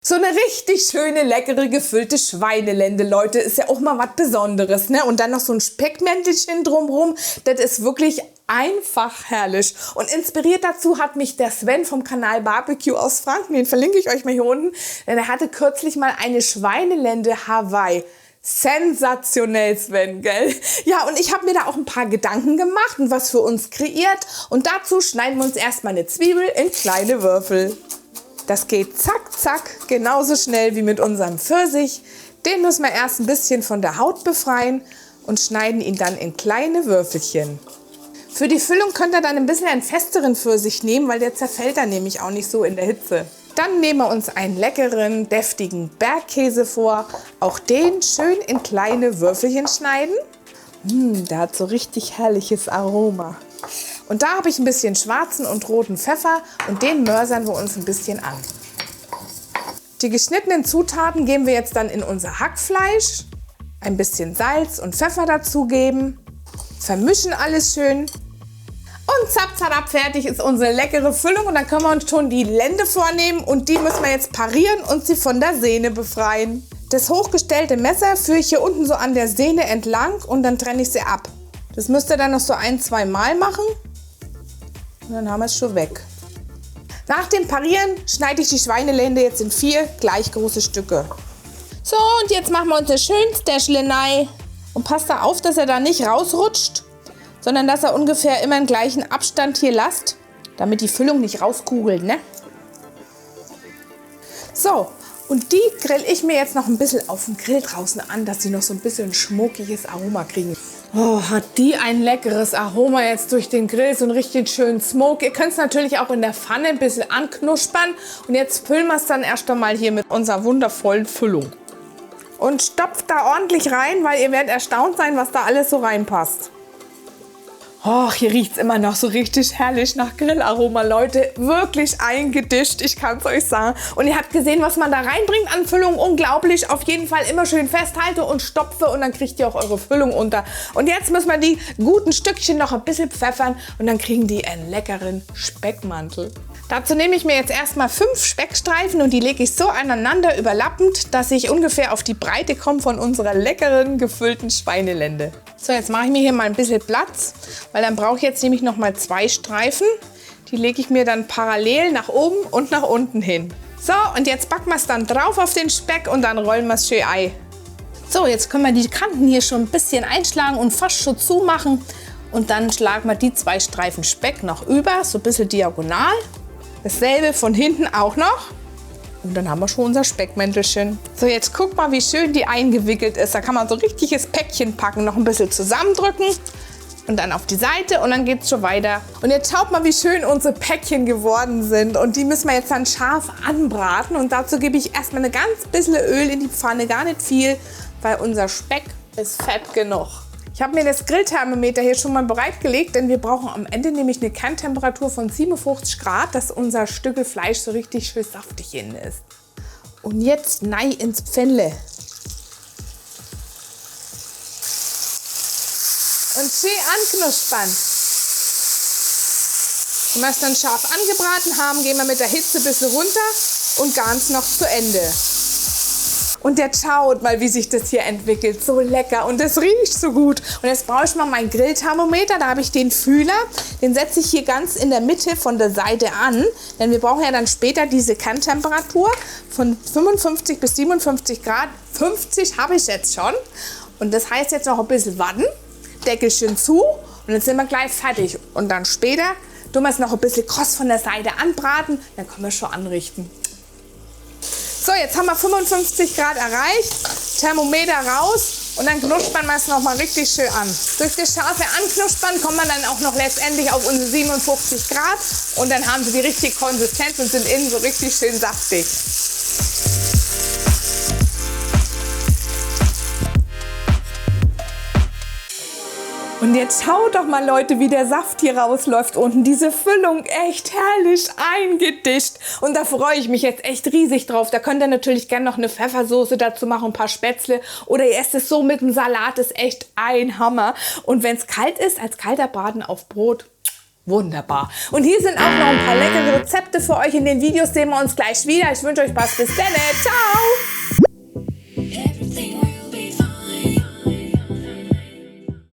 So eine richtig schöne, leckere, gefüllte Schweinelende, Leute, ist ja auch mal was Besonderes, ne? Und dann noch so ein Speckmäntelchen drumrum, das ist wirklich einfach herrlich. Und inspiriert dazu hat mich der Sven vom Kanal Barbecue aus Franken, den verlinke ich euch mal hier unten, denn er hatte kürzlich mal eine Schweinelende Hawaii. Sensationell, Sven, gell? Ja, und ich habe mir da auch ein paar Gedanken gemacht und was für uns kreiert. Und dazu schneiden wir uns erstmal eine Zwiebel in kleine Würfel. Das geht zack, zack, genauso schnell wie mit unserem Pfirsich. Den müssen wir erst ein bisschen von der Haut befreien und schneiden ihn dann in kleine Würfelchen. Für die Füllung könnt ihr dann ein bisschen einen festeren Pfirsich nehmen, weil der zerfällt dann nämlich auch nicht so in der Hitze. Dann nehmen wir uns einen leckeren, deftigen Bergkäse vor. Auch den schön in kleine Würfelchen schneiden. Der hat so richtig herrliches Aroma. Und da habe ich ein bisschen schwarzen und roten Pfeffer und den mörsern wir uns ein bisschen an. Die geschnittenen Zutaten geben wir jetzt dann in unser Hackfleisch. Ein bisschen Salz und Pfeffer dazugeben. Vermischen alles schön. Und zapp, zapp, fertig ist unsere leckere Füllung. Und dann können wir uns schon die Lende vornehmen und die müssen wir jetzt parieren und sie von der Sehne befreien. Das hochgestellte Messer führe ich hier unten so an der Sehne entlang und dann trenne ich sie ab. Das müsst ihr dann noch so 1-2 Mal machen. Und dann haben wir es schon weg. Nach dem Parieren schneide ich die Schweinelende jetzt in 4 gleich große Stücke. So, und jetzt machen wir uns eine schöne Täschlenei. Und passt da auf, dass er da nicht rausrutscht, sondern dass er ungefähr immer den gleichen Abstand hier lasst, damit die Füllung nicht rauskugelt, ne? So, und die grill ich mir jetzt noch ein bisschen auf dem Grill draußen an, dass sie noch so ein bisschen schmokiges Aroma kriegen. Oh, hat die ein leckeres Aroma jetzt durch den Grill, so einen richtig schönen Smoke. Ihr könnt es natürlich auch in der Pfanne ein bisschen anknuspern. Und jetzt füllen wir es dann erst einmal hier mit unserer wundervollen Füllung. Und stopft da ordentlich rein, weil ihr werdet erstaunt sein, was da alles so reinpasst. Och, hier riecht es immer noch so richtig herrlich nach Grillaroma, Leute. Wirklich eingedischt, ich kann es euch sagen. Und ihr habt gesehen, was man da reinbringt an Füllung. Unglaublich. Auf jeden Fall immer schön festhalte und stopfe und dann kriegt ihr auch eure Füllung unter. Und jetzt müssen wir die guten Stückchen noch ein bisschen pfeffern und dann kriegen die einen leckeren Speckmantel. Dazu nehme ich mir jetzt erstmal 5 Speckstreifen und die lege ich so aneinander überlappend, dass ich ungefähr auf die Breite komme von unserer leckeren gefüllten Schweinelende. So, jetzt mache ich mir hier mal ein bisschen Platz, weil dann brauche ich jetzt nämlich noch mal 2 Streifen. Die lege ich mir dann parallel nach oben und nach unten hin. So, und jetzt backen wir es dann drauf auf den Speck und dann rollen wir es schön ein. So, jetzt können wir die Kanten hier schon ein bisschen einschlagen und fast schon zumachen. Und dann schlagen wir die 2 Streifen Speck noch über, so ein bisschen diagonal. Dasselbe von hinten auch noch. Und dann haben wir schon unser Speckmäntelchen. So, jetzt guck mal, wie schön die eingewickelt ist. Da kann man so ein richtiges Päckchen packen, noch ein bisschen zusammendrücken und dann auf die Seite und dann geht es schon weiter. Und jetzt schaut mal, wie schön unsere Päckchen geworden sind. Und die müssen wir jetzt dann scharf anbraten. Und dazu gebe ich erstmal eine ganz bisschen Öl in die Pfanne, gar nicht viel, weil unser Speck ist fett genug. Ich habe mir das Grillthermometer hier schon mal bereitgelegt, denn wir brauchen am Ende nämlich eine Kerntemperatur von 57 Grad, dass unser Stückel Fleisch so richtig schön saftig innen ist. Und jetzt nein ins Pfännle. Und schön anknuspern. Wenn wir es dann scharf angebraten haben, gehen wir mit der Hitze ein bisschen runter und ganz noch zu Ende. Und jetzt schaut mal, wie sich das hier entwickelt. So lecker und es riecht so gut. Und jetzt brauche ich mal mein Grillthermometer. Da habe ich den Fühler. Den setze ich hier ganz in der Mitte von der Seite an. Denn wir brauchen ja dann später diese Kerntemperatur von 55 bis 57 Grad. 50 habe ich jetzt schon. Und das heißt jetzt noch ein bisschen warten. Deckelchen zu und dann sind wir gleich fertig. Und dann später tun wir es noch ein bisschen kross von der Seite anbraten. Dann können wir schon anrichten. So, jetzt haben wir 55 Grad erreicht, Thermometer raus und dann knuspern wir es nochmal richtig schön an. Durch das scharfe Anknuspern kommen wir dann auch noch letztendlich auf unsere 57 Grad und dann haben sie die richtige Konsistenz und sind innen so richtig schön saftig. Und jetzt schaut doch mal, Leute, wie der Saft hier rausläuft unten. Diese Füllung, echt herrlich eingedischt. Und da freue ich mich jetzt echt riesig drauf. Da könnt ihr natürlich gerne noch eine Pfeffersoße dazu machen, ein paar Spätzle. Oder ihr esst es so mit dem Salat, ist echt ein Hammer. Und wenn es kalt ist, als kalter Braten auf Brot, Wunderbar. Und hier sind auch noch ein paar leckere Rezepte für euch. In den Videos sehen wir uns gleich wieder. Ich wünsche euch was. Bis dann. Ciao.